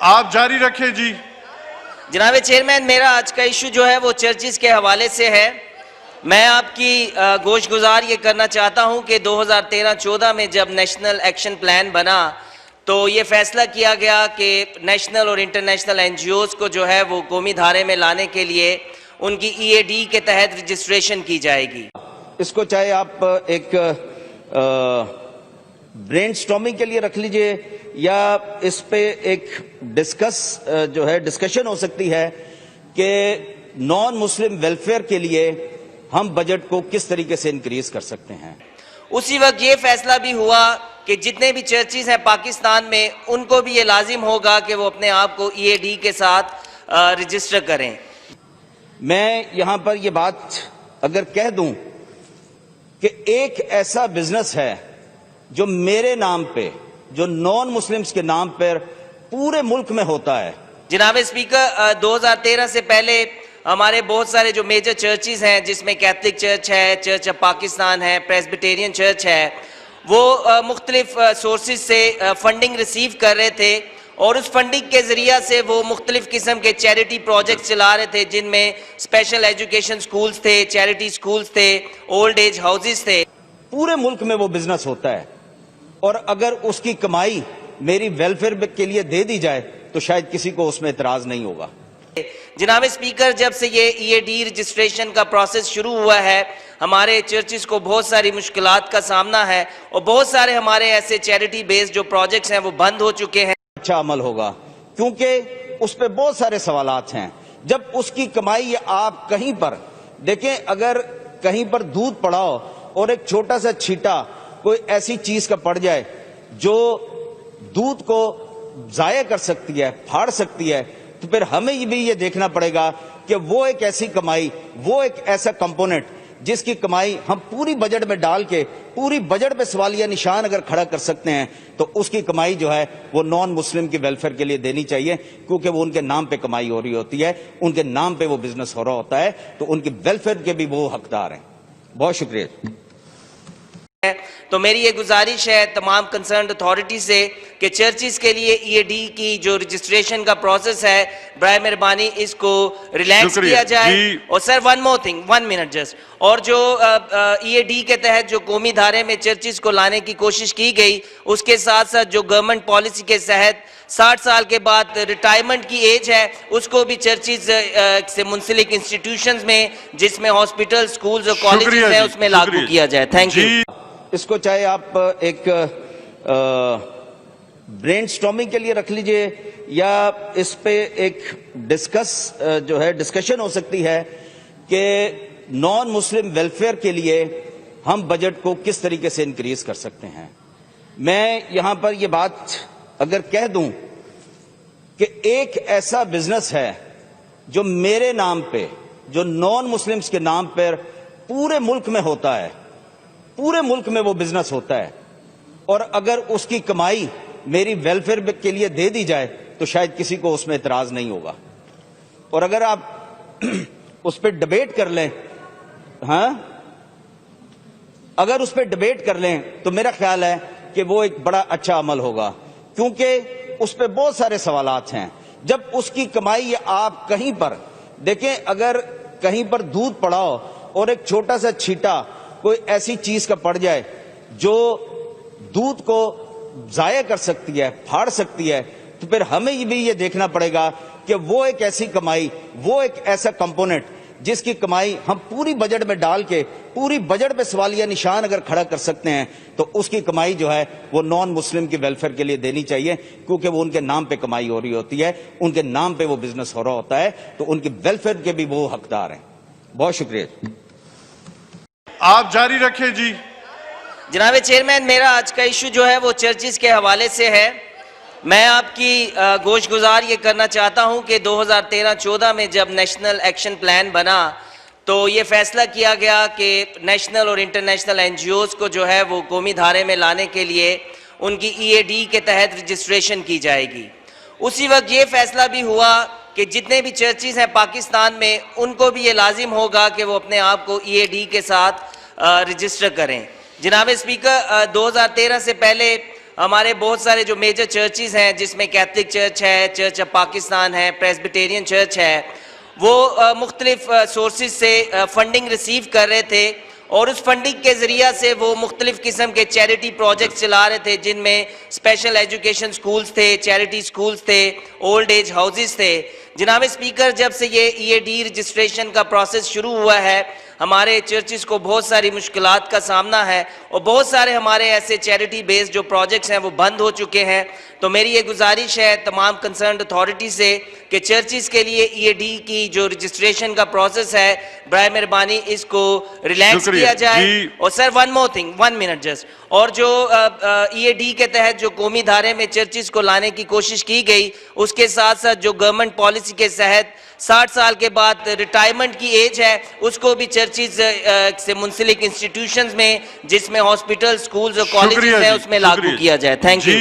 آپ جاری رکھیں جی۔ جناب چیئرمین، میرا آج کا ایشو جو ہے وہ چرچز کے حوالے سے ہے۔ میں آپ کی گوش گزار یہ کرنا چاہتا ہوں کہ 2013-14 میں جب نیشنل ایکشن پلان بنا تو یہ فیصلہ کیا گیا کہ نیشنل اور انٹرنیشنل این جی اوز کو جو ہے وہ قومی دھارے میں لانے کے لیے ان کی ای اے ڈی کے تحت رجسٹریشن کی جائے گی۔ اس کو چاہے آپ ایک برین سٹارمنگ کے لیے رکھ لیجئے یا اس پہ ایک ڈسکشن ہو سکتی ہے کہ نان مسلم ویلفیئر کے لیے ہم بجٹ کو کس طریقے سے انکریز کر سکتے ہیں۔ اسی وقت یہ فیصلہ بھی ہوا کہ جتنے بھی چرچز ہیں پاکستان میں ان کو بھی یہ لازم ہوگا کہ وہ اپنے آپ کو ای اے ڈی کے ساتھ رجسٹر کریں۔ میں یہاں پر یہ بات اگر کہہ دوں کہ ایک ایسا بزنس ہے جو میرے نام پہ، جو نان مسلمز کے نام پر پورے ملک میں ہوتا ہے۔ جناب اسپیکر، 2013 سے پہلے ہمارے بہت سارے جو میجر چرچز ہیں جس میں کیتھولک چرچ ہے، چرچ آف پاکستان ہے، پریسبیٹیرین چرچ ہے، وہ مختلف سورسز سے فنڈنگ ریسیو کر رہے تھے اور اس فنڈنگ کے ذریعہ سے وہ مختلف قسم کے چیریٹی پروجیکٹس چلا رہے تھے جن میں اسپیشل ایجوکیشن سکولز تھے، چیریٹی سکولز تھے، اولڈ ایج ہاؤسز تھے۔ پورے ملک میں وہ بزنس ہوتا ہے اور اگر اس کی کمائی میری ویلفیئر کے لیے دے دی جائے تو شاید کسی کو اس میں اعتراض نہیں ہوگا۔ جناب اسپیکر، جب سے یہ ای اے ڈی رجسٹریشن کا پروسیس شروع ہوا ہے ہمارے چرچز کو بہت ساری مشکلات کا سامنا ہے اور بہت سارے ہمارے ایسے چیریٹی بیس جو پروجیکٹس ہیں وہ بند ہو چکے ہیں۔ اچھا عمل ہوگا کیونکہ اس پہ بہت سارے سوالات ہیں۔ جب اس کی کمائی آپ کہیں پر دیکھیں، اگر کہیں پر دودھ پڑا ہو اور ایک چھوٹا سا چھیٹا کوئی ایسی چیز کا پڑ جائے جو دودھ کو ضائع کر سکتی ہے، پھاڑ سکتی ہے، تو پھر ہمیں بھی یہ دیکھنا پڑے گا کہ وہ ایک ایسی کمائی، وہ ایک ایسا کمپوننٹ جس کی کمائی ہم پوری بجٹ میں ڈال کے پوری بجٹ پہ سوالیہ نشان اگر کھڑا کر سکتے ہیں تو اس کی کمائی جو ہے وہ نان مسلم کی ویلفیئر کے لیے دینی چاہیے، کیونکہ وہ ان کے نام پہ کمائی ہو رہی ہوتی ہے، ان کے نام پہ وہ بزنس ہو رہا ہوتا ہے، تو ان کی ویلفیئر کے بھی وہ حقدار ہیں۔ بہت شکریہ۔ تو میری یہ گزارش ہے تمام کنسرنڈ اتھارٹی سے کہ چرچز کے لیے ای اے ڈی کی جو رجسٹریشن کا پروسیس ہے برائے مہربانی اس کو ریلیکس کیا جائے۔ اور sir one more thing, 1 minute just, اور جو ای اے ڈی کے تحت جو قومی دھارے میں چرچز کو لانے کی کوشش کی گئی اس کے ساتھ ساتھ جو گورنمنٹ پالیسی کے تحت 60 سال کے بعد ریٹائرمنٹ کی ایج ہے اس کو بھی چرچز سے منسلک انسٹیٹیوشنز میں جس میں ہاسپٹل، سکولز اور کالجز ہیں اس میں لاگو کیا جائے۔ Thank you. اس کو چاہے آپ ایک برین سٹارمنگ کے لیے رکھ لیجئے یا اس پہ ایک ڈسکشن ہو سکتی ہے کہ نان مسلم ویلفیئر کے لیے ہم بجٹ کو کس طریقے سے انکریز کر سکتے ہیں۔ میں یہاں پر یہ بات اگر کہہ دوں کہ ایک ایسا بزنس ہے جو میرے نام پہ، جو نان مسلمز کے نام پر پورے ملک میں ہوتا ہے، پورے ملک میں وہ بزنس ہوتا ہے، اور اگر اس کی کمائی میری ویلفیئر کے لیے دے دی جائے تو شاید کسی کو اس میں اعتراض نہیں ہوگا۔ اور اگر آپ اس پہ ڈیبیٹ کر لیں، اگر اس پہ ڈیبیٹ کر لیں تو میرا خیال ہے کہ وہ ایک بڑا اچھا عمل ہوگا، کیونکہ اس پہ بہت سارے سوالات ہیں۔ جب اس کی کمائی آپ کہیں پر دیکھیں، اگر کہیں پر دودھ پڑا ہو اور ایک چھوٹا سا چھیٹا کوئی ایسی چیز کا پڑ جائے جو دودھ کو ضائع کر سکتی ہے، پھاڑ سکتی ہے، تو پھر ہمیں بھی یہ دیکھنا پڑے گا کہ وہ ایک ایسی کمائی، وہ ایک ایسا کمپوننٹ جس کی کمائی ہم پوری بجٹ میں ڈال کے پوری بجٹ پہ سوالیہ نشان اگر کھڑا کر سکتے ہیں تو اس کی کمائی جو ہے وہ نان مسلم کی ویلفیئر کے لیے دینی چاہیے، کیونکہ وہ ان کے نام پہ کمائی ہو رہی ہوتی ہے، ان کے نام پہ وہ بزنس ہو رہا ہوتا ہے، تو ان کی ویلفیئر کے بھی وہ حقدار ہیں۔ بہت شکریہ۔ آپ جاری رکھیں جی۔ جناب چیئرمین، میرا آج کا ایشو جو ہے وہ چرچز کے حوالے سے ہے۔ میں آپ کی گوش گزار یہ کرنا چاہتا ہوں کہ 2013-14 میں جب نیشنل ایکشن پلان بنا تو یہ فیصلہ کیا گیا کہ نیشنل اور انٹرنیشنل این جی اوز کو جو ہے وہ قومی دھارے میں لانے کے لیے ان کی ای اے ڈی کے تحت رجسٹریشن کی جائے گی۔ اسی وقت یہ فیصلہ بھی ہوا کہ جتنے بھی چرچز ہیں پاکستان میں ان کو بھی یہ لازم ہوگا کہ وہ اپنے آپ کو ای اے ڈی کے ساتھ رجسٹر کریں۔ جناب اسپیکر، 2013 سے پہلے ہمارے بہت سارے جو میجر چرچز ہیں جس میں کیتھولک چرچ ہے, چرچ آف پاکستان ہے, پریسبیٹیرین چرچ ہے, وہ مختلف سورسز سے فنڈنگ ریسیو کر رہے تھے اور اس فنڈنگ کے ذریعہ سے وہ مختلف قسم کے چیریٹی پروجیکٹس چلا رہے تھے جن میں اسپیشل ایجوکیشن سکولز تھے, چیریٹی سکولز تھے, اولڈ ایج ہاؤسز تھے. جناب اسپیکر, جب سے یہ ای اے ڈی رجسٹریشن کا پروسیس شروع ہوا ہے ہمارے چرچز کو بہت ساری مشکلات کا سامنا ہے اور بہت سارے ہمارے ایسے چیریٹی بیس جو پروجیکٹس ہیں وہ بند ہو چکے ہیں. تو میری یہ گزارش ہے تمام کنسرنڈ اتھارٹی سے کہ چرچز کے لیے ای اے ڈی کی جو رجسٹریشن کا پروسیس ہے برائے مہربانی اس کو ریلیکس کیا جائے. اور sir one more thing, 1 minute just, اور جو ای اے ڈی کے تحت جو قومی دھارے میں چرچز کو لانے کی کوشش کی گئی اس کے ساتھ ساتھ جو گورنمنٹ پالیسی کے تحت 60 سال کے بعد ریٹائرمنٹ کی ایج ہے اس کو بھی چرچز سے منسلک انسٹیٹیوشنز میں جس میں ہاسپٹل, سکولز اور کالجز ہیں اس میں لاگو کیا جائے. Thank you.